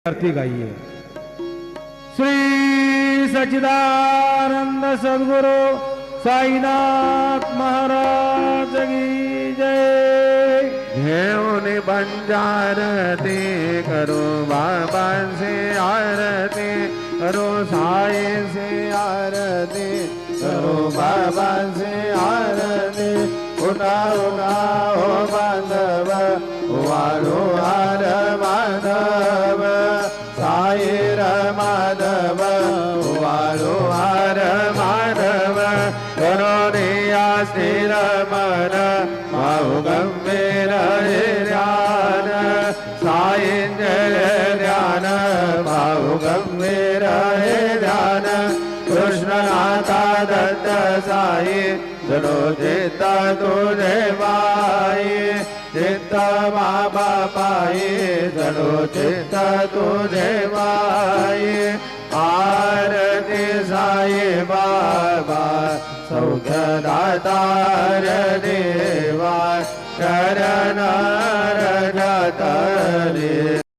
आरती गाइए। श्री सच्चिदानंद सद्गुरु साईनाथ महाराज की जय। घेऊन बंजारती करो बाबा से आरती, करो साई से आरती, करो बाबा से आरती। उठा उठा हो बांधव, वाळो हार माधव, साई माधव, वाळो हार माधव। करो रिया स्थिर मन, भाऊ गंभीर ध्यान, साई जय ध्यान, भाऊ गंभीर ध्यान। कृष्णनाथा दत्त साई, जडो चित्ता तुझे बाई, चित्त बाबा पायी, जडो चित्त तुझे बाई। आरती साई बाबा, सौख्यदातार देवा, शरण रजतरी